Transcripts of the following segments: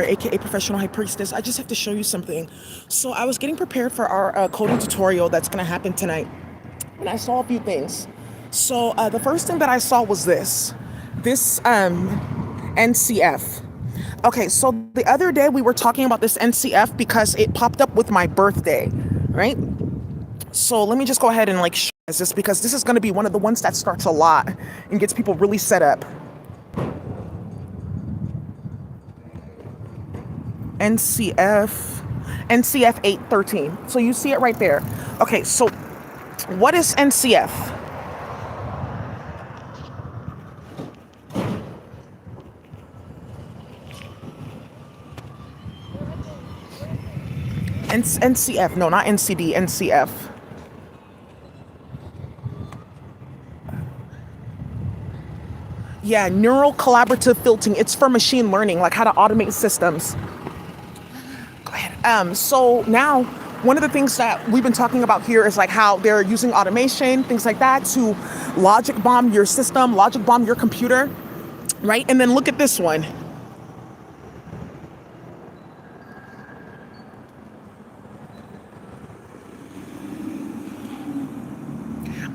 aka Professional High Priestess. I just have to show you something. So I was getting prepared for our coding tutorial that's going to happen tonight, and I saw a few things. So the first thing that I saw was this NCF. Okay, so the other day we were talking about this NCF because it popped up with my birthday, right? So let me just go ahead and like show this because this is going to be one of the ones that starts a lot and gets people really set up. NCF 813. So you see it right there. Okay, so what is NCF? NCF, no, not NCD, NCF. Yeah, neural collaborative filtering. It's for machine learning, like how to automate systems. Go ahead. So now one of the things that we've been talking about here is like how they're using automation, things like that, to logic bomb your system, logic bomb your computer, right? And then look at this one.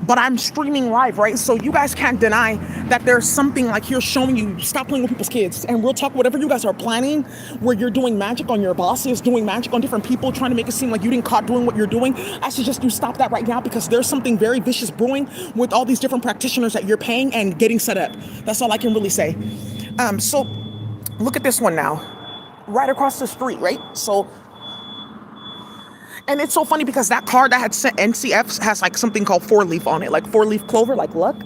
But I'm streaming live, right? So you guys can't deny that there's something like here showing you stop playing with people's kids, and we'll talk whatever you guys are planning where you're doing magic on your bosses, doing magic on different people, trying to make it seem like you didn't caught doing what you're doing. I suggest you stop that right now because there's something very vicious brewing with all these different practitioners that you're paying and getting set up. That's all I can really say. So look at this one now, right across the street, right? So and it's so funny because that card that had sent NCFs has like something called 4-leaf on it, like 4-leaf clover, like luck.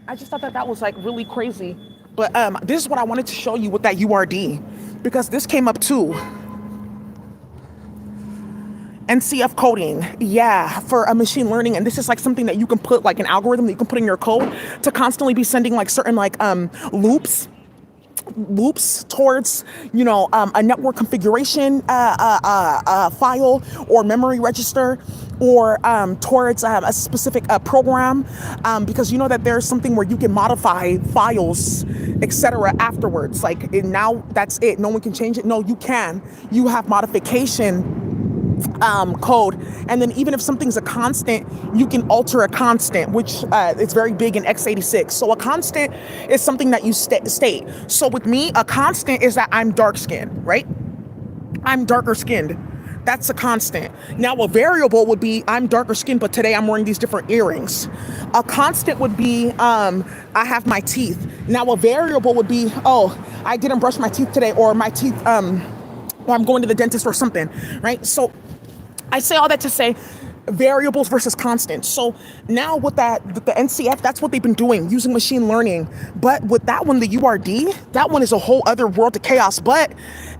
I just thought that that was like really crazy. But this is what I wanted to show you with that URD, because this came up too. NCF coding, yeah, for a machine learning, and this is like something that you can put like an algorithm that you can put in your code to constantly be sending like certain like loops towards, you know, a network configuration file or memory register, or towards a specific program, because you know that there's something where you can modify files, etc. afterwards. Like now that's it. No one can change it. No, you can. You have modification code, and then even if something's a constant, you can alter a constant, which it's very big in x86. So a constant is something that you state. So with me, a constant is that I'm dark skinned, right? I'm darker skinned. That's a constant. Now a variable would be I'm darker skinned, but today I'm wearing these different earrings. A constant would be I have my teeth. Now a variable would be, oh, I didn't brush my teeth today, or my teeth or I'm going to the dentist or something, right? So I say all that to say variables versus constants. So now with the NCF, that's what they've been doing, using machine learning. But with that one, the URD, that one is a whole other world of chaos. But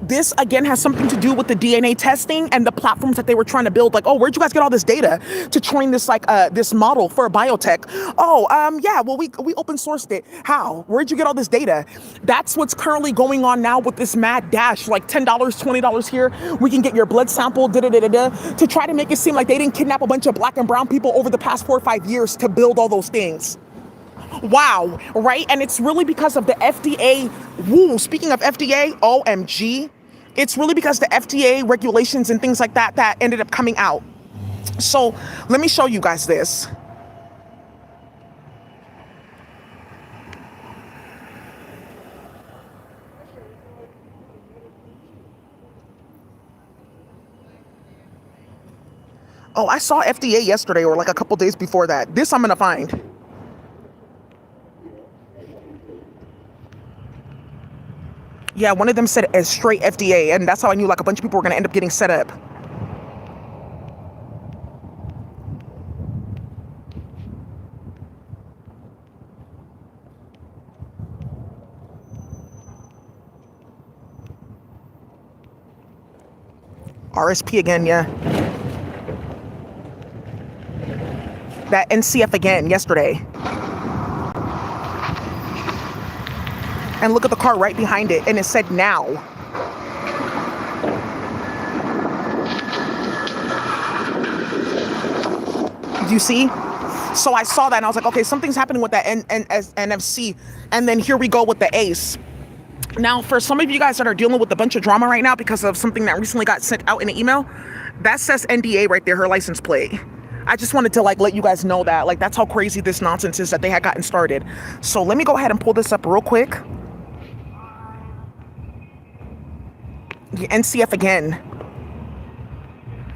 this again has something to do with the DNA testing and the platforms that they were trying to build. Like, oh, where'd you guys get all this data to train this like this model for a biotech? Oh, yeah, well we open sourced it. How? Where'd you get all this data? That's what's currently going on now with this mad dash, like $10, $20 here. We can get your blood sample, to try to make it seem like they didn't kidnap a bunch of black and brown people over the past 4 or 5 years to build all those things. Wow, right? And it's really because of the FDA. Woo, speaking of FDA, OMG, it's really because the FDA regulations and things like that that ended up coming out. So let me show you guys this. Oh, I saw FDA yesterday or like a couple days before that. This I'm gonna find. Yeah, one of them said as straight FDA, and that's how I knew like a bunch of people were gonna end up getting set up. RSP again, yeah. That NCF again yesterday. And look at the car right behind it, and it said now. Do you see? So I saw that and I was like, okay, something's happening with that NFC. And then here we go with the ACE. Now, for some of you guys that are dealing with a bunch of drama right now because of something that recently got sent out in an email, that says NDA right there, her license plate. I just wanted to like let you guys know that, like, that's how crazy this nonsense is that they had gotten started. So let me go ahead and pull this up real quick. The NCF again.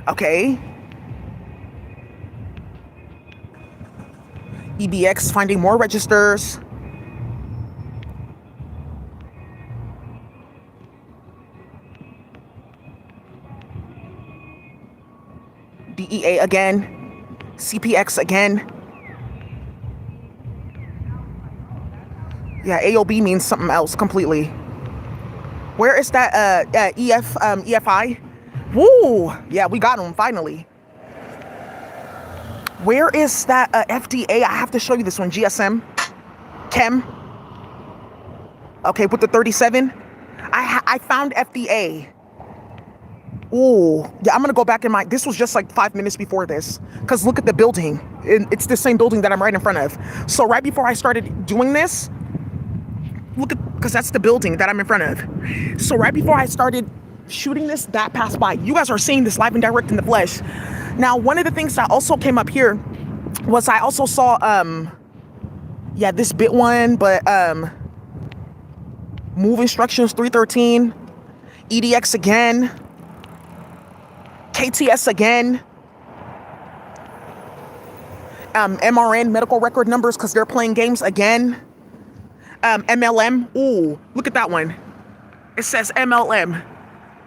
Okay. EBX finding more registers. DEA again. CPX again. Yeah, AOB means something else completely. Where is that EFI? Woo! Yeah, we got him finally. Where is that FDA? I have to show you this one. GSM. Chem. Okay, with the 37. I found FDA. Ooh, yeah, I'm gonna go back in this was just like 5 minutes before this, because look at the building. It's the same building that I'm right in front of. So right before I started doing this, look at, because that's the building that I'm in front of. So right before I started shooting this, that passed by. You guys are seeing this live and direct in the flesh. Now, one of the things that also came up here was I also saw, yeah, this bit one, but move instructions 313, EDX again, KTS again, MRN, medical record numbers, because they're playing games again, MLM, ooh, look at that one. It says MLM,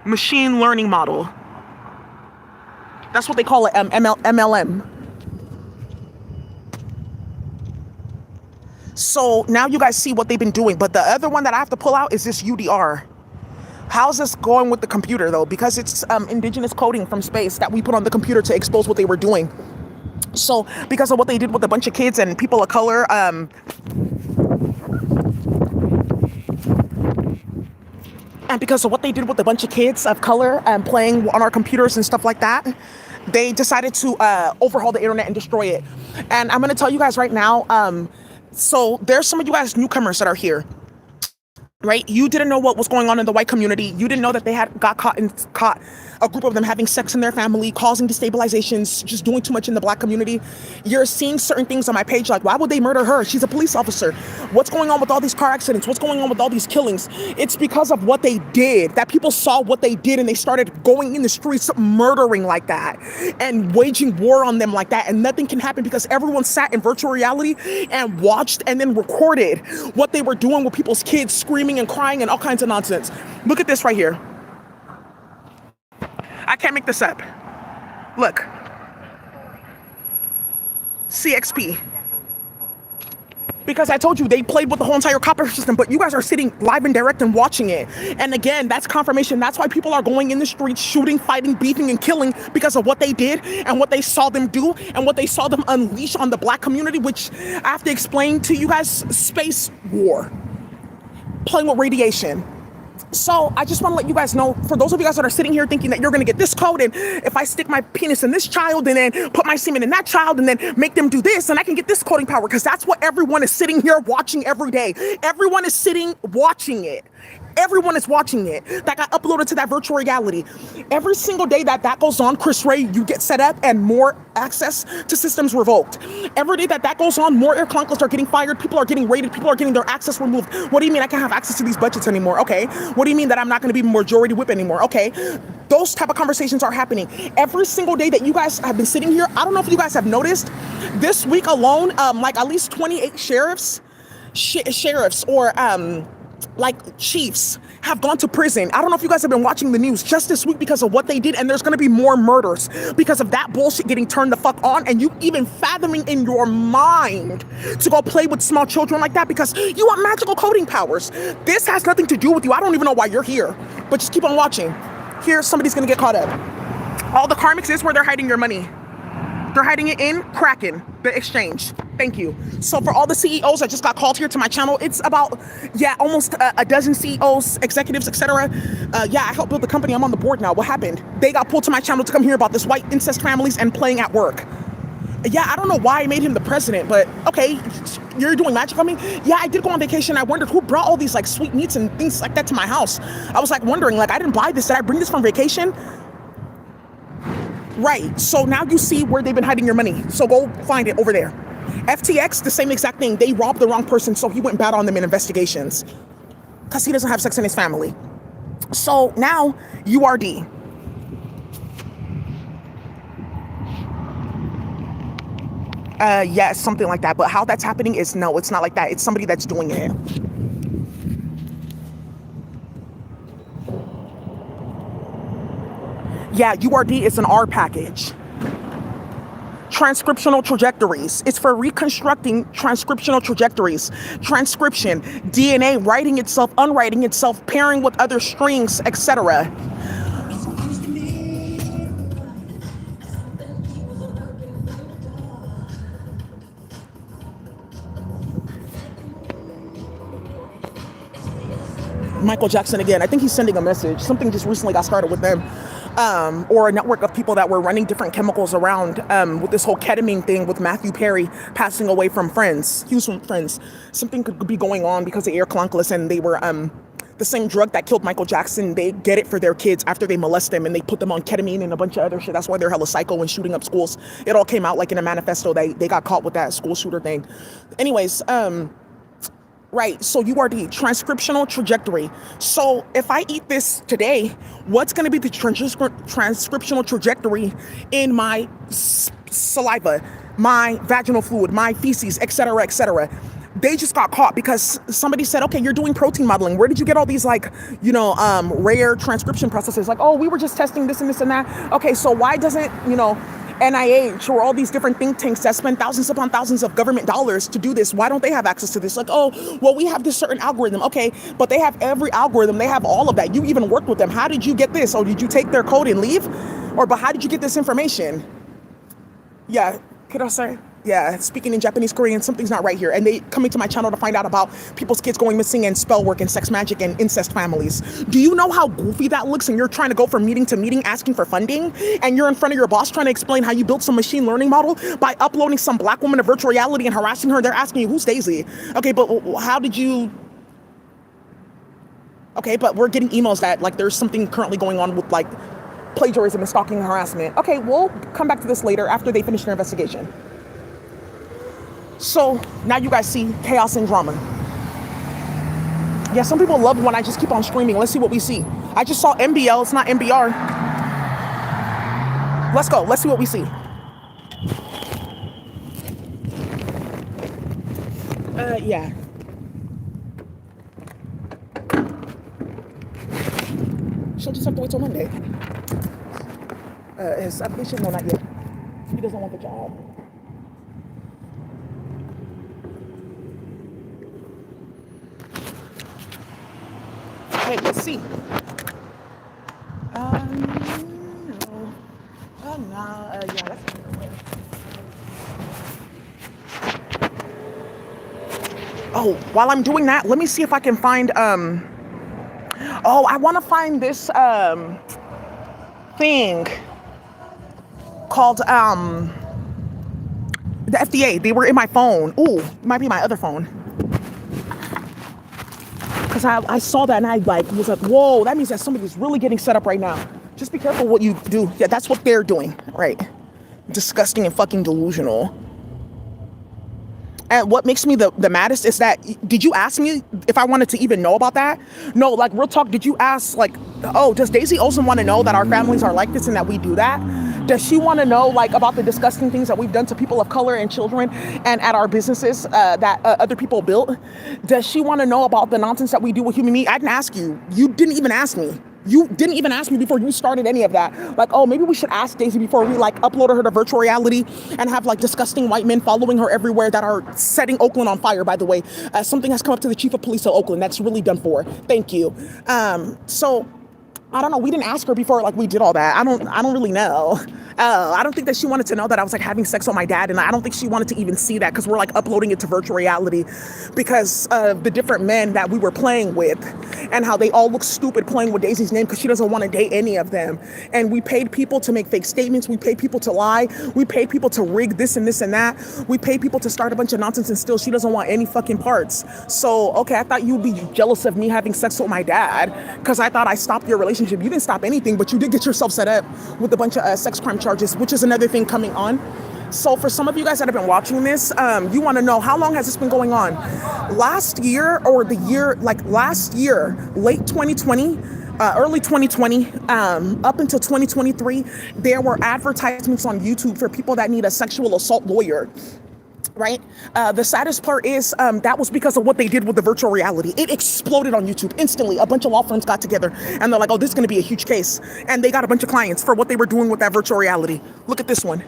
machine learning model. That's what they call it, MLM. So now you guys see what they've been doing, but the other one that I have to pull out is this UDR. How's this going with the computer though? Because it's indigenous coding from space that we put on the computer to expose what they were doing. So because of what they did with a bunch of kids and people of color, and because of what they did with a bunch of kids of color playing on our computers and stuff like that, they decided to overhaul the internet and destroy it. And I'm gonna tell you guys right now, so there's some of you guys newcomers that are here. Right? You didn't know what was going on in the white community. You didn't know that they had got caught a group of them having sex in their family, causing destabilizations, just doing too much in the black community. You're seeing certain things on my page like, why would they murder her? She's a police officer. What's going on with all these car accidents? What's going on with all these killings? It's because of what they did, that people saw what they did and they started going in the streets murdering like that and waging war on them like that. And nothing can happen because everyone sat in virtual reality and watched and then recorded what they were doing with people's kids screaming and crying and all kinds of nonsense. Look at this right here. I can't make this up. Look. CXP. Because I told you they played with the whole entire copper system, but you guys are sitting live and direct and watching it. And again, that's confirmation. That's why people are going in the streets, shooting, fighting, beefing, and killing because of what they did and what they saw them do and what they saw them unleash on the black community, which I have to explain to you guys, space war. Playing with radiation. So I just want to let you guys know, for those of you guys that are sitting here thinking that you're going to get this code, and if I stick my penis in this child and then put my semen in that child and then make them do this, and I can get this coding power, because that's what everyone is sitting here watching every day. Everyone is sitting watching it. Everyone is watching it. That got uploaded to that virtual reality. Every single day that goes on, Chris Ray, you get set up and more access to systems revoked. Every day that goes on, more air chronicles are getting fired. People are getting raided. People are getting their access removed. What do you mean I can't have access to these budgets anymore? Okay. What do you mean that I'm not going to be majority whip anymore? Okay. Those type of conversations are happening. Every single day that you guys have been sitting here, I don't know if you guys have noticed, this week alone, like at least 28 sheriffs or like chiefs have gone to prison. I don't know if you guys have been watching the news just this week because of what they did, and there's going to be more murders because of that bullshit getting turned the fuck on, and you even fathoming in your mind to go play with small children like that because you want magical coding powers. This has nothing to do with you. I don't even know why you're here, but just keep on watching. Here, somebody's going to get caught up. All the karmics is where they're hiding your money. They're hiding it in Kraken, the exchange. Thank you. So for all the CEOs that just got called here to my channel, it's about, almost a dozen CEOs, executives, etc. I helped build the company. I'm on the board now. What happened? They got pulled to my channel to come hear about this white incest families and playing at work. Yeah, I don't know why I made him the president, but okay, you're doing magic on me? Yeah, I did go on vacation. I wondered who brought all these like sweet meats and things like that to my house. I was like wondering, like, I didn't buy this. Did I bring this from vacation? Right. So now you see where they've been hiding your money. So go find it over there. FTX, the same exact thing. They robbed the wrong person, so he went bad on them in investigations because he doesn't have sex in his family. So now URD. Yeah, something like that. But how that's happening is no, it's not like that. It's somebody that's doing it. Yeah, URD is an R package. Transcriptional trajectories. It's for reconstructing transcriptional trajectories. Transcription, DNA writing itself, unwriting itself, pairing with other strings, etc. Michael Jackson again. I think he's sending a message. Something just recently got started with them. Or a network of people that were running different chemicals around with this whole ketamine thing with Matthew Perry passing away from Friends. He was from Friends. Something could be going on because of air clunkless, and they were the same drug that killed Michael Jackson. They get it for their kids after they molest them, and they put them on ketamine and a bunch of other shit. That's why they're hella psycho and shooting up schools. It all came out like in a manifesto. They got caught with that school shooter thing. Anyways, right, so URD, transcriptional trajectory. So if I eat this today, what's going to be the transcriptional trajectory in my saliva, my vaginal fluid, my feces, etc., etc.? They just got caught because somebody said, okay, you're doing protein modeling. Where did you get all these rare transcription processes? Like, oh, we were just testing this and this and that. Okay, so why doesn't, NIH or all these different think tanks that spend thousands upon thousands of government dollars to do this, why don't they have access to this? Like, oh, well, we have this certain algorithm. Okay, but they have every algorithm. They have all of that. You even worked with them. How did you get this? Or did you take their code and leave? But how did you get this information? Yeah, could I say? Yeah, speaking in Japanese, Korean, something's not right here. And they coming to my channel to find out about people's kids going missing and spell work and sex magic and incest families. Do you know how goofy that looks? And you're trying to go from meeting to meeting asking for funding, and you're in front of your boss trying to explain how you built some machine learning model by uploading some black woman to virtual reality and harassing her. They're asking you, who's Daisy? Okay, but how did you... Okay, but we're getting emails that like there's something currently going on with like plagiarism and stalking and harassment. Okay, we'll come back to this later after they finish their investigation. So now you guys see chaos and drama. Yeah, some people love when I just keep on streaming. Let's see what we see. I just saw MBL. It's not MBR. Let's go. Let's see what we see. Yeah. She'll just have to wait till Monday. His application? No, not yet. He doesn't want the job. Okay, let's see. Yeah, that's oh, while I'm doing that, let me see if I can find, I want to find this, thing called, the FDA. They were in my phone. Ooh, it might be my other phone. Because I saw that and I was like, whoa, that means that somebody's really getting set up right now. Just be careful what you do. Yeah, that's what they're doing, right? Disgusting and fucking delusional. And what makes me the maddest is that, did you ask me if I wanted to even know about that? No, like, real talk, did you ask, like, oh, does Daisy Olsen want to know that our families are like this and that we do that? Does she want to know, like, about the disgusting things that we've done to people of color and children and at our businesses that other people built? Does she want to know about the nonsense that we do with human meat? I didn't ask you. You didn't even ask me. You didn't even ask me before you started any of that. Like, oh, maybe we should ask Daisy before we like uploaded her to virtual reality and have like disgusting white men following her everywhere that are setting Oakland on fire, by the way. Something has come up to the chief of police of Oakland. That's really done for. Thank you. So I don't know. We didn't ask her before, like we did all that. I don't really know. I don't think that she wanted to know that I was like having sex with my dad, and I don't think she wanted to even see that because we're like uploading it to virtual reality because of the different men that we were playing with and how they all look stupid playing with Daisy's name because she doesn't want to date any of them. And we paid people to make fake statements. We paid people to lie. We paid people to rig this and this and that. We paid people to start a bunch of nonsense, and still she doesn't want any fucking parts. So okay, I thought you'd be jealous of me having sex with my dad because I thought I stopped your relationship. You didn't stop anything, but you did get yourself set up with a bunch of sex crime charges, which is another thing coming on. So for some of you guys that have been watching this, you want to know, how long has this been going on? Last year, or the year, like last year, late 2020, early 2020, up until 2023, there were advertisements on YouTube for people that need a sexual assault lawyer. Right? The saddest part is that was because of what they did with the virtual reality. It exploded on YouTube instantly. A bunch of law firms got together and they're like, oh, this is going to be a huge case. And they got a bunch of clients for what they were doing with that virtual reality. Look at this one.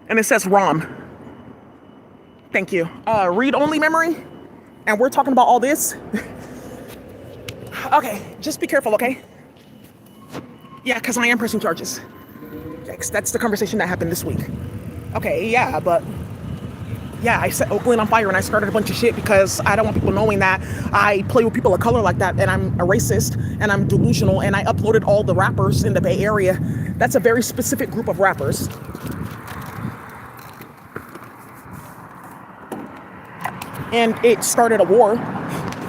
And it says ROM. Thank you. Read-only memory. And we're talking about all this. Okay, just be careful, okay? Yeah, because I am pressing charges. Yikes, that's the conversation that happened this week. Okay, yeah, but yeah, I set Oakland on fire and I started a bunch of shit because I don't want people knowing that I play with people of color like that and I'm a racist and I'm delusional, and I uploaded all the rappers in the Bay Area. That's a very specific group of rappers. And it started a war.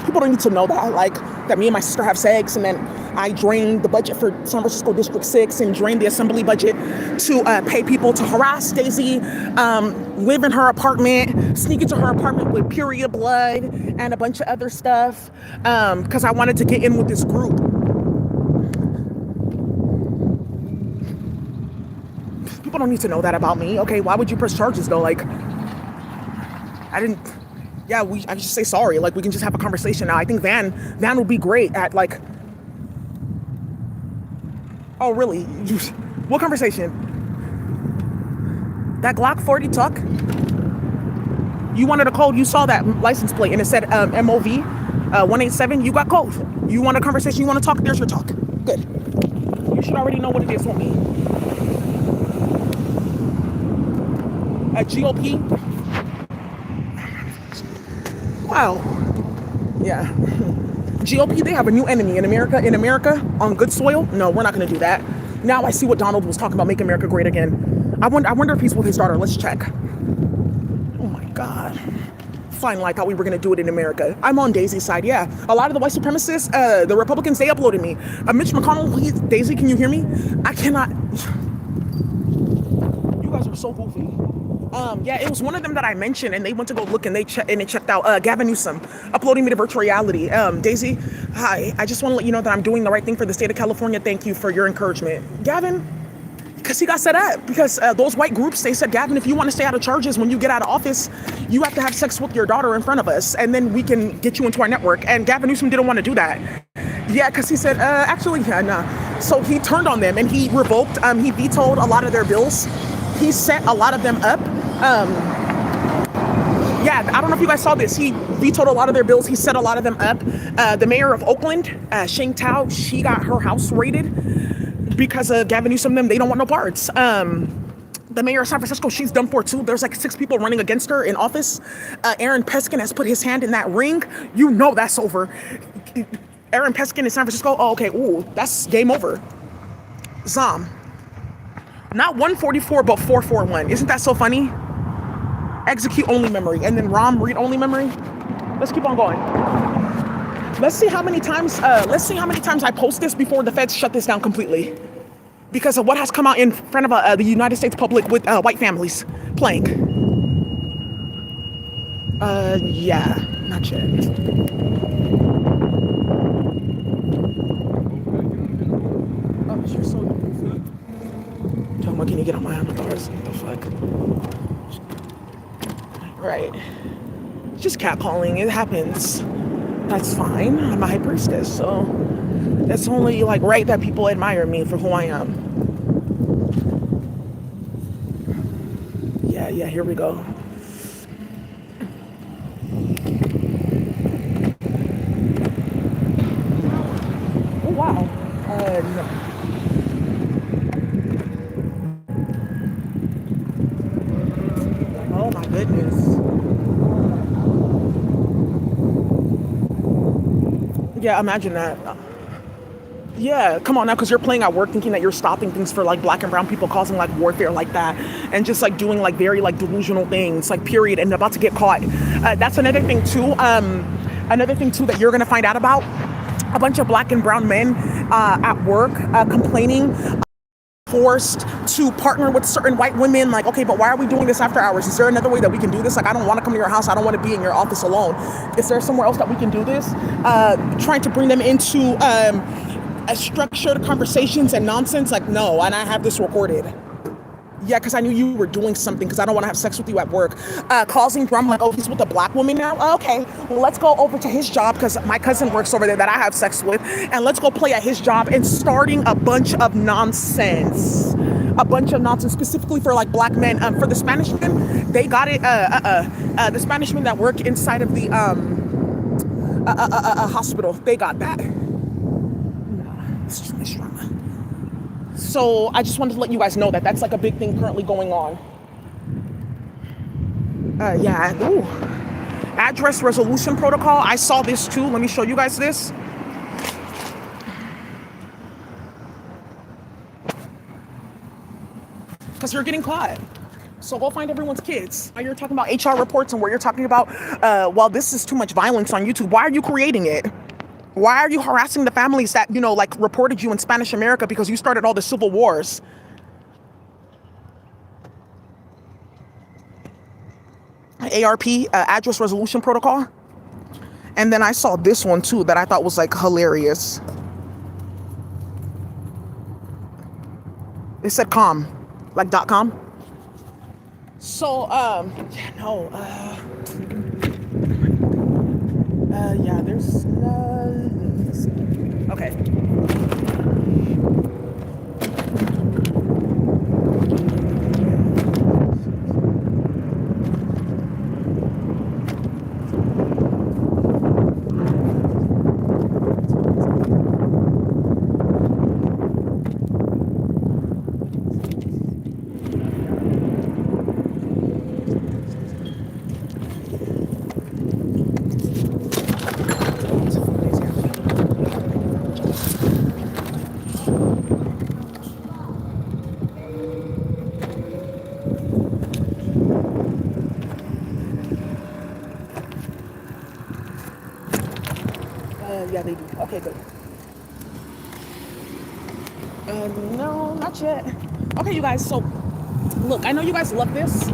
People don't need to know that, like, that me and my sister have sex, and then I drained the budget for San Francisco District 6 and drained the assembly budget to pay people to harass Daisy, live in her apartment, sneak into her apartment with period blood and a bunch of other stuff, because I wanted to get in with this group. People don't need to know that about me. Okay, why would you press charges though? Like, I didn't. Yeah, I just say sorry. Like, we can just have a conversation now. I think Van would be great at, like, oh, really? What conversation? That Glock 40 tuck? You wanted a code. You saw that license plate and it said MOV 187. You got code. You want a conversation? You want to talk? There's your talk. Good. You should already know what it is for me. GOP. Wow. Yeah. GOP, they have a new enemy in America. In America, on good soil? No, we're not going to do that. Now I see what Donald was talking about, make America great again. I wonder if he's with his daughter. Let's check. Oh my God. Fine, like, thought we were going to do it in America. I'm on Daisy's side, yeah. A lot of the white supremacists, the Republicans, they uploaded me. Mitch McConnell, Daisy, can you hear me? I cannot. You guys are so goofy. Yeah, it was one of them that I mentioned, and they went to go look, and it checked out Gavin Newsom uploading me to virtual reality. Daisy, hi. I just want to let you know that I'm doing the right thing for the state of California. Thank you for your encouragement, Gavin. Because he got set up. Because those white groups, they said, Gavin, if you want to stay out of charges when you get out of office, you have to have sex with your daughter in front of us, and then we can get you into our network. And Gavin Newsom didn't want to do that. Yeah, because he said, actually, yeah, nah. So he turned on them and he revoked. He vetoed a lot of their bills. He set a lot of them up. Yeah, I don't know if you guys saw this. He vetoed a lot of their bills. He set a lot of them up. The mayor of Oakland, Sheng Tao, she got her house raided because of Gavin Newsom. They don't want no parts. The mayor of San Francisco, she's done for too. There's like 6 people running against her in office. Aaron Peskin has put his hand in that ring. You know that's over. Aaron Peskin in San Francisco. Oh, okay. Ooh, that's game over. Zom. Not 144, but 441. Isn't that so funny? Execute only memory, and then ROM read only memory. Let's keep on going. Let's see how many times I post this before the feds shut this down completely, because of what has come out in front of the United States public with white families playing. Yeah, not yet. Oh, you're so goofy. Tell me, can you get on my handlebars? What the fuck? Right. Just catcalling. It happens. That's fine. I'm a high priestess, so it's only like right that people admire me for who I am. Yeah, here we go. wow. No. Oh my goodness. Yeah, imagine that. Yeah, come on now, because you're playing at work thinking that you're stopping things for like black and brown people, causing like warfare like that, and just like doing like very like delusional things, like period, and about to get caught. That's another thing too. Another thing too that you're gonna find out about: a bunch of black and brown men at work complaining, forced to partner with certain white women. Like, okay, but why are we doing this after hours? Is there another way that we can do this? Like, I don't want to come to your house. I don't want to be in your office alone. Is there somewhere else that we can do this? Trying to bring them into structured conversations and nonsense. Like, no, and I have this recorded. Yeah, because I knew you were doing something because I don't want to have sex with you at work. Causing drama, like, oh, he's with a black woman now? Oh, okay, well, let's go over to his job because my cousin works over there that I have sex with, and let's go play at his job, and starting a bunch of nonsense. A bunch of nonsense, specifically for like black men. For the Spanish men, they got it. The Spanish men that work inside of the hospital, they got that. It's too much drama. So I just wanted to let you guys know that that's like a big thing currently going on. Yeah. Ooh. Address resolution protocol. I saw this too. Let me show you guys this. Because you're getting caught. So go find everyone's kids. Now you're talking about HR reports and where you're talking about, well, this is too much violence on YouTube. Why are you creating it? Why are you harassing the families that, you know, like reported you in Spanish America because you started all the civil wars? ARP, address resolution protocol. And then I saw this one too that I thought was like hilarious. It said com, like .com. So, no, yeah, there's, okay. Yeah, they do. Okay, good. No, not yet. Okay, you guys, so look, I know you guys love this,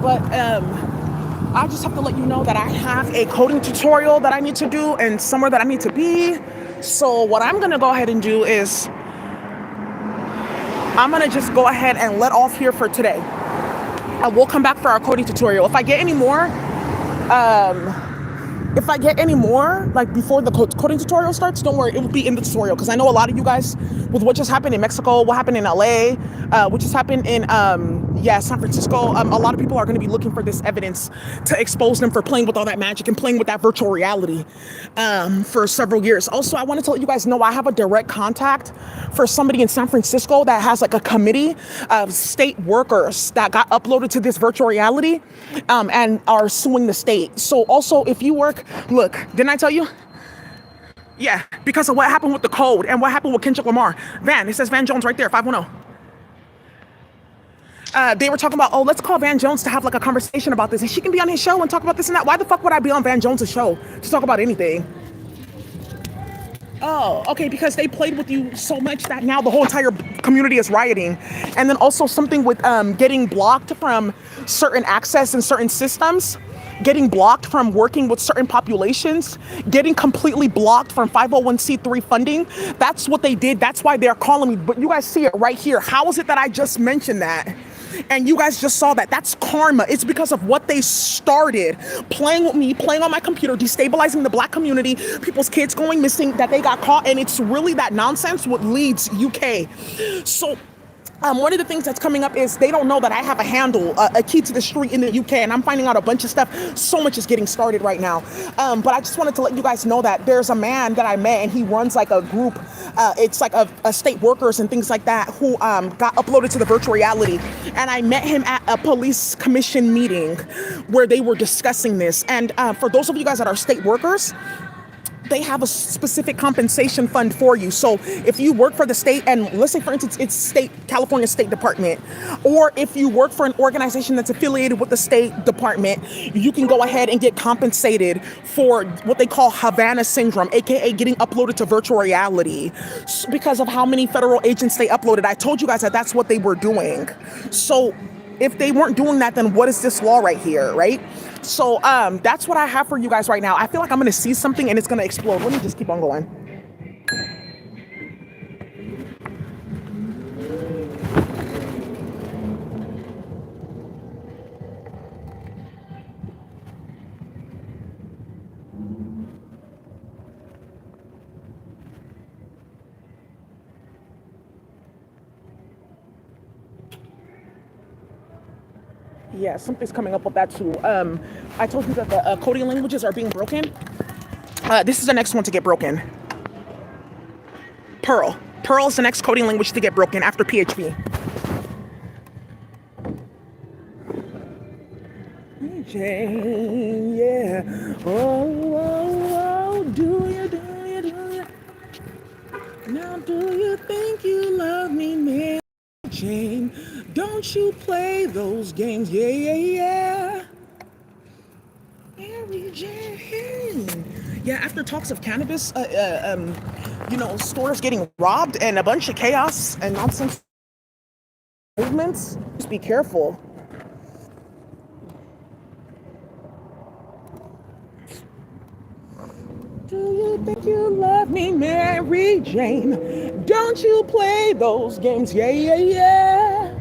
but I just have to let you know that I have a coding tutorial that I need to do and somewhere that I need to be. So what I'm gonna go ahead and do is I'm gonna just go ahead and let off here for today. I will come back for our coding tutorial. If I get any more, like before the coding tutorial starts, don't worry, it will be in the tutorial, because I know a lot of you guys, with what just happened in Mexico, what happened in LA, what just happened in San Francisco, a lot of people are going to be looking for this evidence to expose them for playing with all that magic and playing with that virtual reality for several years. Also, I wanted to let you guys know I have a direct contact for somebody in San Francisco that has like a committee of state workers that got uploaded to this virtual reality and are suing the state. So also, if you work, look, didn't I tell you? Yeah, because of what happened with the code and what happened with Kendrick Lamar. Van, it says Van Jones right there, 510. They were talking about, oh, let's call Van Jones to have like a conversation about this, and she can be on his show and talk about this and that. Why the fuck would I be on Van Jones' show to talk about anything? Oh, okay, because they played with you so much that now the whole entire community is rioting. And then also something with getting blocked from certain access in certain systems, getting blocked from working with certain populations, getting completely blocked from 501c3 funding. That's what they did. That's why they're calling me. But you guys see it right here. How is it that I just mentioned that? And you guys just saw that. That's karma. It's because of what they started. Playing with me, playing on my computer, destabilizing the black community, people's kids going missing, that they got caught. And it's really that nonsense what leads UK. So One of the things that's coming up is they don't know that I have a handle, a key to the street in the UK, and I'm finding out a bunch of stuff. So much is getting started right now. But I just wanted to let you guys know that there's a man that I met, and he runs like a group. It's like a state workers and things like that who got uploaded to the virtual reality. And I met him at a police commission meeting where they were discussing this. And for those of you guys that are state workers, they have a specific compensation fund for you. So if you work for the state, and let's say for instance it's California State Department, or if you work for an organization that's affiliated with the State Department, you can go ahead and get compensated for what they call Havana syndrome, aka getting uploaded to virtual reality, because of how many federal agents they uploaded. I told you guys that that's what they were doing. So if they weren't doing that, then what is this law right here, right? So that's what I have for you guys right now. I feel like I'm gonna see something and it's gonna explode. Let me just keep on going. Yeah, something's coming up with that too. I told you that the coding languages are being broken. This is the next one to get broken. Perl. Perl is the next coding language to get broken after PHP. Jane, yeah. Oh, do you? Now do you think you love me, Mary Jane? Don't you play those games, yeah. Mary Jane. Yeah, after talks of cannabis, stores getting robbed and a bunch of chaos and nonsense movements, just be careful. Do you think you love me, Mary Jane? Don't you play those games, yeah.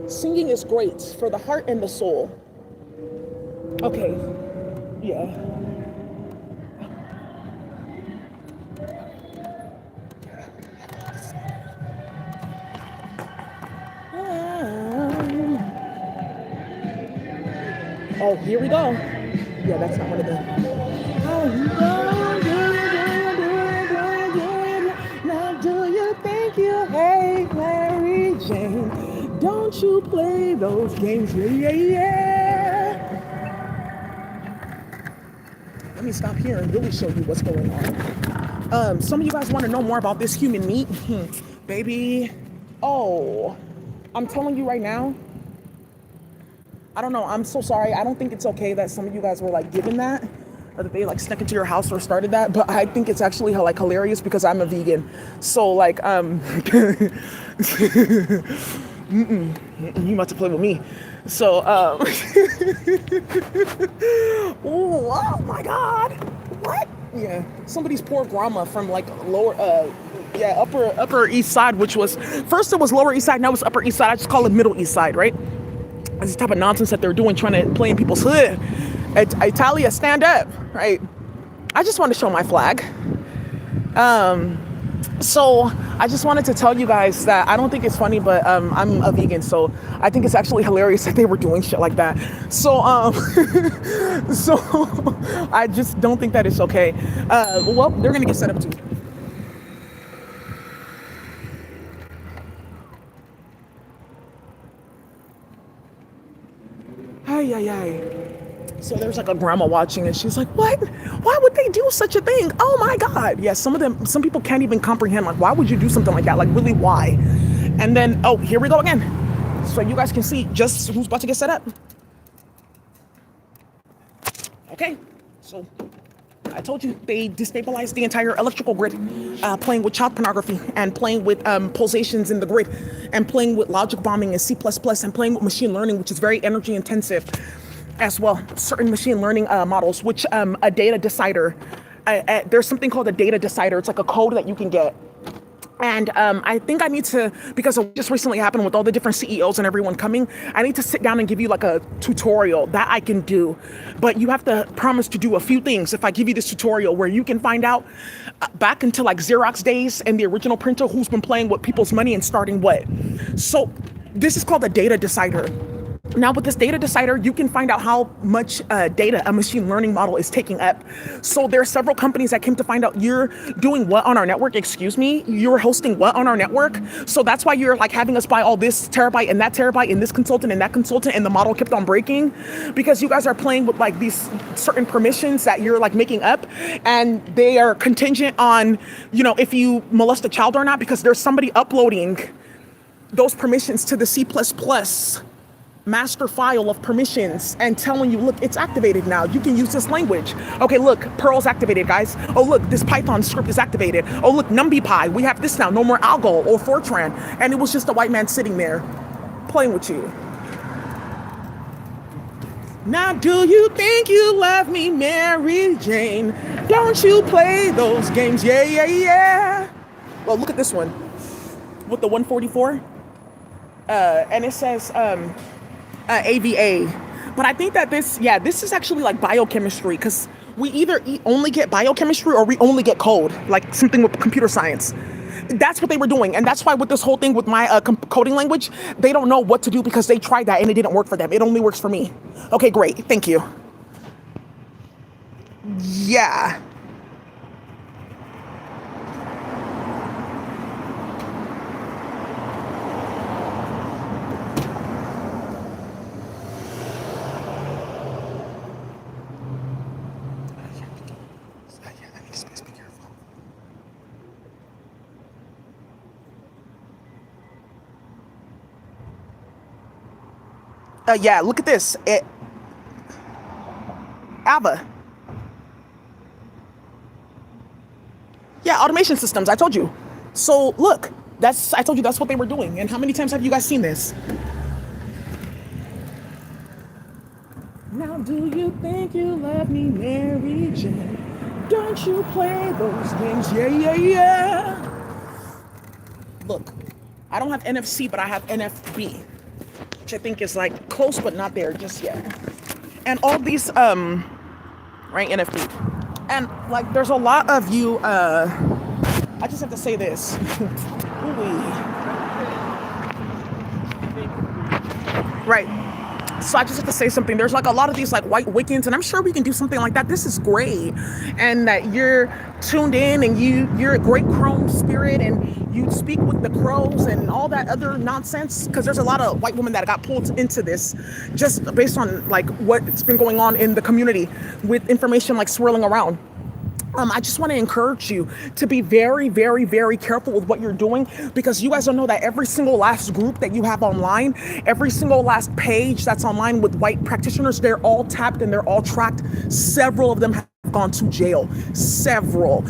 Singing is great for the heart and the soul. Okay, yeah. Oh, here we go. Yeah, that's not one of them. Now do you think you hate Mary Jane? Don't you play those games, yeah. Let me stop here and really show you what's going on. Some of you guys want to know more about this human meat? Baby, oh, I'm telling you right now, I don't know, I'm so sorry. I don't think it's okay that some of you guys were like given that, or that they like snuck into your house or started that, but I think it's actually like hilarious because I'm a vegan. So like, you about to play with me. So, oh my God, what? Yeah, somebody's poor grandma from like upper East Side, which was, first it was Lower East Side, now it's Upper East Side. I just call it Middle East Side, right? That's the type of nonsense that they're doing, trying to play in people's hood. Italia, stand up, right? I just want to show my flag. So I just wanted to tell you guys that I don't think it's funny, but I'm a vegan, so I think it's actually hilarious that they were doing shit like that. So so I just don't think that it's okay. Well, they're gonna get set up too. So there's like a grandma watching and she's like, what? Why would they do such a thing? Oh my God. Yeah, some people can't even comprehend, like, why would you do something like that? Like, really, why? And then, oh, here we go again. So you guys can see just who's about to get set up. Okay, so I told you they destabilized the entire electrical grid, playing with child pornography and playing with pulsations in the grid and playing with logic bombing and C++ and playing with machine learning, which is very energy intensive as well. Certain machine learning models, which a data decider, there's something called a data decider. It's like a code that you can get And I think I need to, because it just recently happened with all the different CEOs and everyone coming, I need to sit down and give you like a tutorial that I can do. But you have to promise to do a few things if I give you this tutorial where you can find out back into like Xerox days and the original printer who's been playing with people's money and starting what. So this is called a data decider. Now with this data decider, you can find out how much data a machine learning model is taking up. So there are several companies that came to find out you're doing what on our network, you're hosting what on our network. So that's why you're like having us buy all this terabyte and that terabyte and this consultant and that consultant, and the model kept on breaking because you guys are playing with like these certain permissions that you're like making up, and they are contingent on, if you molest a child or not, because there's somebody uploading those permissions to the C++ master file of permissions and telling you, look, it's activated now. You can use this language. Okay, look, Perl's activated, guys. Oh, look, this Python script is activated. Oh, look, NumPy, we have this now. No more Algo or Fortran. And it was just a white man sitting there playing with you. Now, do you think you love me, Mary Jane? Don't you play those games? Yeah, yeah, yeah. Well, look at this one with the 144. And it says, AVA. But I think that this is actually like biochemistry, because we either only get biochemistry or we only get code, like something with computer science. That's what they were doing. And that's why with this whole thing with my coding language, they don't know what to do because they tried that and it didn't work for them. It only works for me. Okay, great. Thank you. Yeah. Yeah, look at this. AVA. Yeah, automation systems. I told you. So look, I told you that's what they were doing. And how many times have you guys seen this? Now, do you think you love me, Mary Jane? Don't you play those games? Yeah, yeah, yeah. Look, I don't have NFC, but I have NFB, which I think is like close but not there just yet. And all these right, NFB. And like there's a lot of you I just have to say this. Right. So I just have to say something. There's like a lot of these like white Wiccans, and I'm sure we can do something like that. This is great. And that you're tuned in and you're a great Chrome spirit and you speak with the crows and all that other nonsense. Because there's a lot of white women that got pulled into this just based on like what's been going on in the community with information like swirling around. I just want to encourage you to be very, very, very careful with what you're doing, because you guys don't know that every single last group that you have online, every single last page that's online with white practitioners, they're all tapped and they're all tracked. Several of them have gone to jail. Several.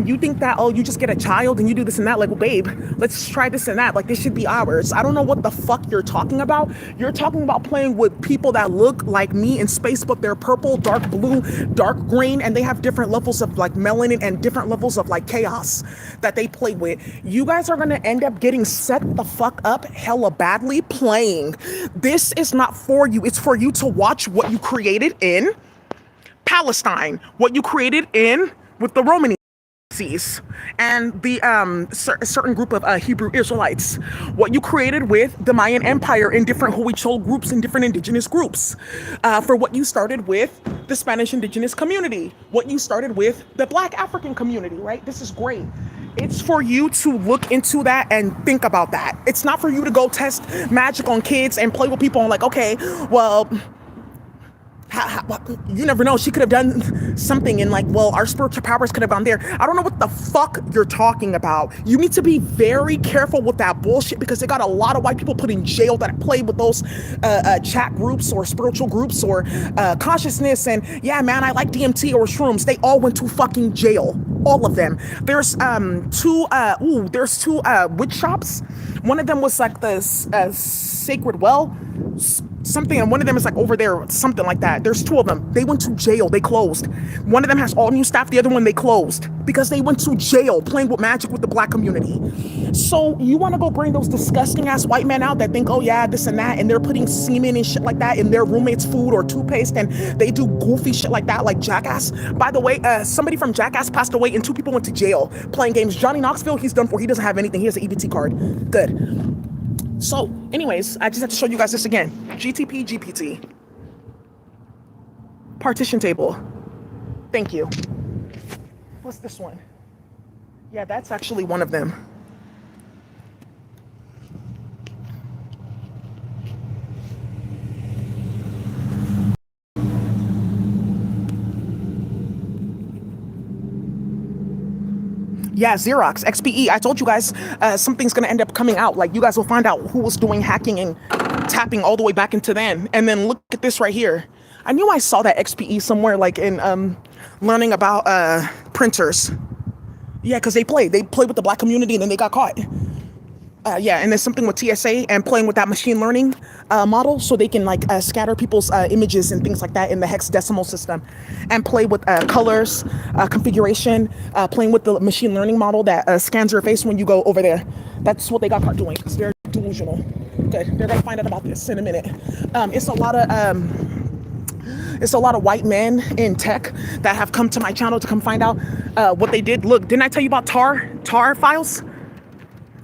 You think that, oh, you just get a child and you do this and that, like, well, babe, let's try this and that, like this should be ours. I don't know what the fuck you're talking about. You're talking about playing with people that look like me in space, but they're purple, dark blue, dark green, and they have different levels of like melanin and different levels of like chaos that they play with. You guys are gonna end up getting set the fuck up hella badly playing. This is not for you. It's for you to watch what you created in Palestine, what you created in with the Roman and the certain group of Hebrew Israelites, what you created with the Mayan Empire in different Huichol groups and different indigenous groups, for what you started with the Spanish indigenous community, what you started with the Black African community, right? This is great. It's for you to look into that and think about that. It's not for you to go test magic on kids and play with people and like, okay, well, you never know. She could have done something and like, well, our spiritual powers could have gone there. I don't know what the fuck you're talking about. You need to be very careful with that bullshit, because they got a lot of white people put in jail that play with those chat groups or spiritual groups or consciousness. And yeah, man, I like DMT or shrooms. They all went to fucking jail. All of them. There's two witch shops. One of them was like the Sacred Well. something, and one of them is like over there, something like that. There's two of them. They went to jail. They closed. One of them has all new staff. The other one they closed because they went to jail playing with magic with the black community. So you want to go bring those disgusting ass white men out that think, oh yeah, this and that, and they're putting semen and shit like that in their roommates' food or toothpaste, and they do goofy shit like that, like Jackass. By the way, somebody from Jackass passed away and 2 people went to jail playing games. Johnny Knoxville, he's done for. He doesn't have anything. He has an EBT card. Good. So, anyways, I just have to show you guys this again. GTP, GPT. Partition table. Thank you. What's this one? Yeah, that's actually one of them. Yeah, Xerox, XPE. I told you guys something's going to end up coming out. Like, you guys will find out who was doing hacking and tapping all the way back into then. And then look at this right here. I knew I saw that XPE somewhere, like in learning about printers. Yeah, because they played with the black community and then they got caught. Yeah, and there's something with TSA and playing with that machine learning model so they can like scatter people's images and things like that in the hexadecimal system and play with colors, configuration, playing with the machine learning model that scans your face when you go over there. That's what they got caught doing because they're delusional. Good, they're gonna find out about this in a minute. It's a lot of white men in tech that have come to my channel to come find out what they did. Look, didn't I tell you about tar files?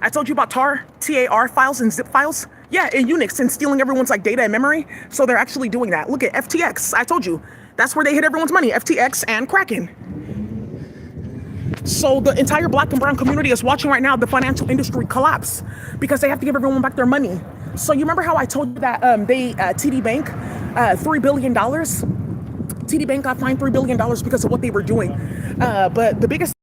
I told you about TAR files and zip files. Yeah, in Unix and stealing everyone's like data and memory. So they're actually doing that. Look at FTX. I told you. That's where they hid everyone's money. FTX and Kraken. So the entire black and brown community is watching right now the financial industry collapse because they have to give everyone back their money. So you remember how I told you that TD Bank, $3 billion? TD Bank got fined $3 billion because of what they were doing. But the biggest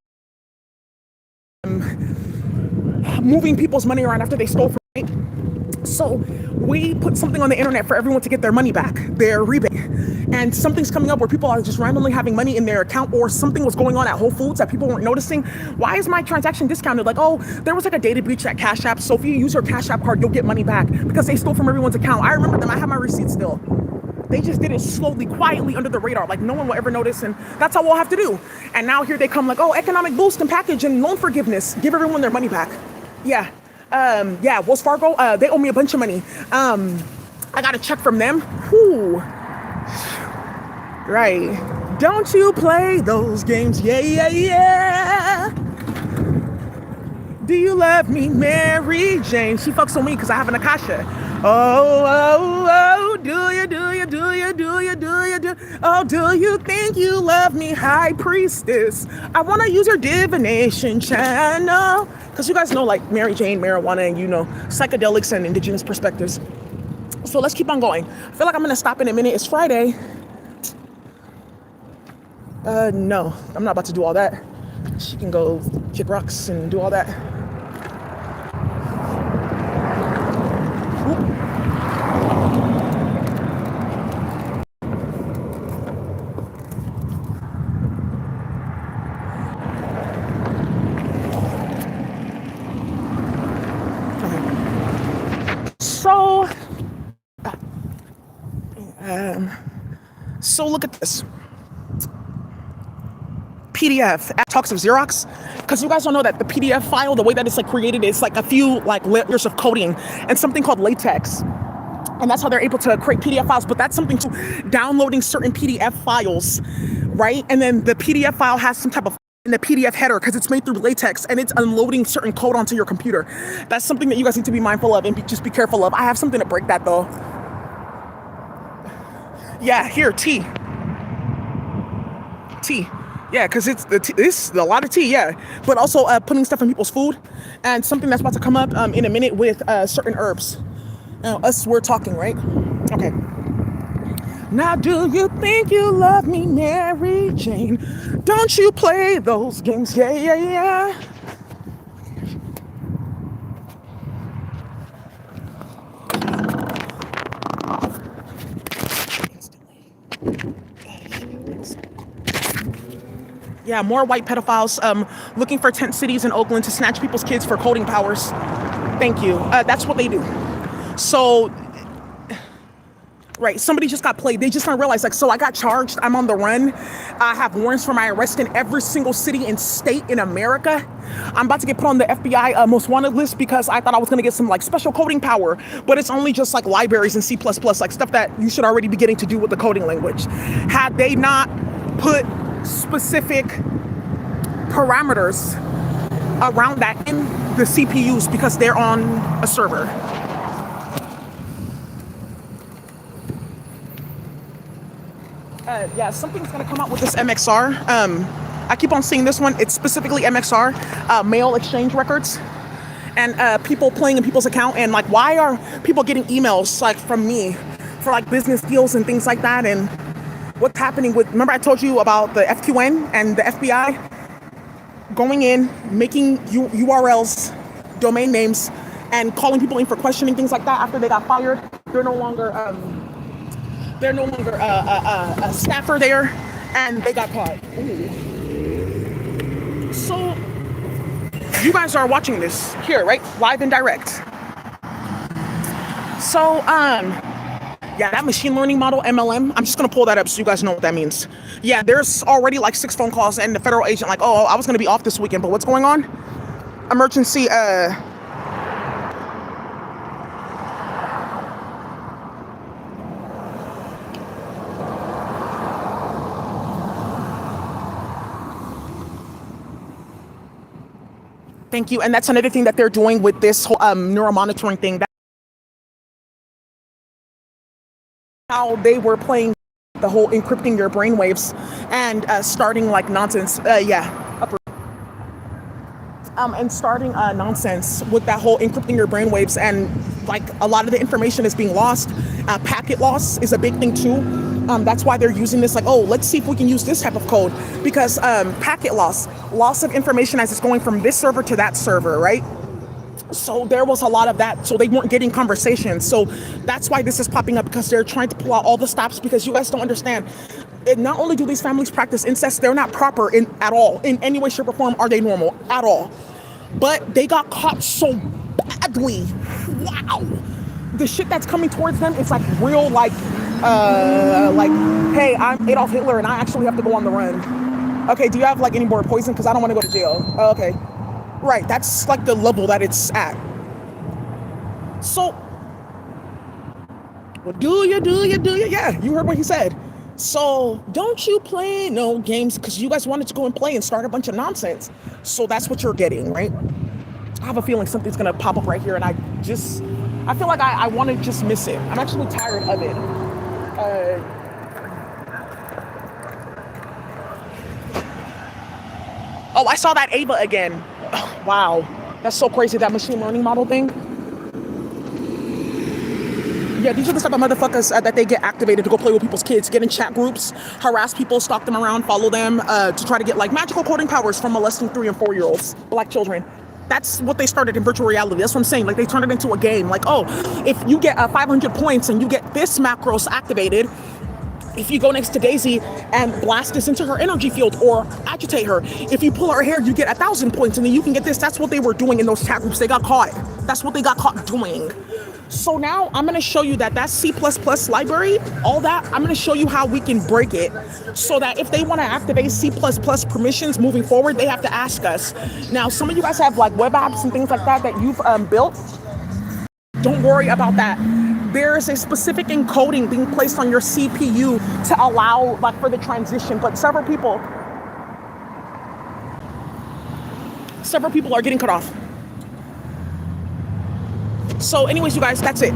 moving people's money around after they stole from it. So we put something on the internet for everyone to get their money back, their rebate. And something's coming up where people are just randomly having money in their account, or something was going on at Whole Foods that people weren't noticing. Why is my transaction discounted? Like, oh, there was like a data breach at Cash App, so if you use your Cash App card, you'll get money back because they stole from everyone's account. I remember them. I have my receipts still. They just did it slowly, quietly under the radar, like no one will ever notice, and that's all we'll have to do. And now here they come like, oh, economic boost and package and loan forgiveness. Give everyone their money back. Yeah. Yeah, Wells Fargo, they owe me a bunch of money. I got a check from them. Whew. Right. Don't you play those games? Yeah, yeah, yeah. Do you love me, Mary Jane? She fucks on me because I have an Akasha. Oh, oh, oh, do you, do you, do you, do you, do you, do oh, do you think you love me, high priestess? I want to use your divination channel. Because you guys know, like, Mary Jane, marijuana, and, you know, psychedelics and indigenous perspectives. So let's keep on going. I feel like I'm going to stop in a minute. It's Friday. No, I'm not about to do all that. She can go kick rocks and do all that. So look at this. PDF talks of Xerox, because you guys don't know that the PDF file, the way that it's like created, it's like a few like layers of coding and something called latex. And that's how they're able to create PDF files. But that's something to downloading certain PDF files, right? And then the PDF file has some type of in the PDF header because it's made through latex and it's unloading certain code onto your computer. That's something that you guys need to be mindful of and just be careful of. I have something to break that though. Yeah, here, tea. Yeah, because it's a lot of tea, yeah. But also putting stuff in people's food, and something that's about to come up in a minute with certain herbs. Now, we're talking, right? Okay. Now, do you think you love me, Mary Jane? Don't you play those games? Yeah, yeah, yeah. Yeah, more white pedophiles looking for tent cities in Oakland to snatch people's kids for coding powers. Thank you. That's what they do. So Right, somebody just got played. They just don't realize, like, so I got charged. I'm on the run. I have warrants for my arrest in every single city and state in America. I'm about to get put on the FBI most wanted list because I thought I was going to get some like special coding power, but it's only just like libraries and C++, like stuff that you should already be getting to do with the coding language. Had they not put specific parameters around that in the CPUs because they're on a server. Yeah, something's gonna come out with this MXR. I keep on seeing this one. It's specifically MXR, mail exchange records, and people playing in people's account. And like, why are people getting emails like from me for like business deals and things like that? And what's happening with? Remember, I told you about the FQN and the FBI going in, making URLs, domain names, and calling people in for questioning, things like that. After they got fired, they're no longer a staffer there, and they got caught. Ooh. So you guys are watching this here, right? Live and direct. So yeah, that machine learning model, MLM, I'm just gonna pull that up so you guys know what that means. Yeah, there's already like 6 phone calls and the federal agent like, oh, I was gonna be off this weekend, but what's going on? Emergency thank you. And that's another thing that they're doing with this whole neuromonitoring thing. That's how they were playing the whole encrypting your brainwaves and starting like nonsense. And starting nonsense with that whole encrypting your brainwaves, and like a lot of the information is being lost. Packet loss is a big thing too. That's why they're using this, like, oh, let's see if we can use this type of code, because packet loss of information as it's going from this server to that server, right? So there was a lot of that, so they weren't getting conversations. So that's why this is popping up, because they're trying to pull out all the stops, because you guys don't understand. Not only do these families practice incest, they're not proper at all. In any way, shape, or form are they normal at all. But they got caught so badly. Wow. The shit that's coming towards them, it's like real, like, hey, I'm Adolf Hitler and I actually have to go on the run. Okay, do you have like any more poison? Because I don't want to go to jail. Oh, okay. Right, that's like the level that it's at. So, well, do you? Yeah, you heard what he said. So don't you play no games, because you guys wanted to go and play and start a bunch of nonsense. So that's what you're getting, right? I have a feeling something's gonna pop up right here, and I feel like I want to just miss it. I'm actually tired of it. Oh, I saw that Ava again. Oh, wow, that's so crazy, that machine learning model thing. Yeah, these are the type of motherfuckers that they get activated to go play with people's kids, get in chat groups, harass people, stalk them around, follow them, to try to get like magical coding powers from molesting 3 and 4-year-olds, black children. That's what they started in virtual reality. That's what I'm saying. Like, they turned it into a game. Like, oh, if you get 500 points and you get this macros activated, if you go next to Daisy and blast this into her energy field or agitate her, if you pull her hair, you get 1,000 points, and then you can get this. That's what they were doing in those chat groups. They got caught. That's what they got caught doing. So now I'm going to show you that C++ library, all that, I'm going to show you how we can break it, so that if they want to activate C++ permissions moving forward, they have to ask us. Now, some of you guys have like web apps and things like that you've built. Don't worry about that. There is a specific encoding being placed on your CPU to allow like for the transition, but several people are getting cut off. So anyways, you guys, that's it.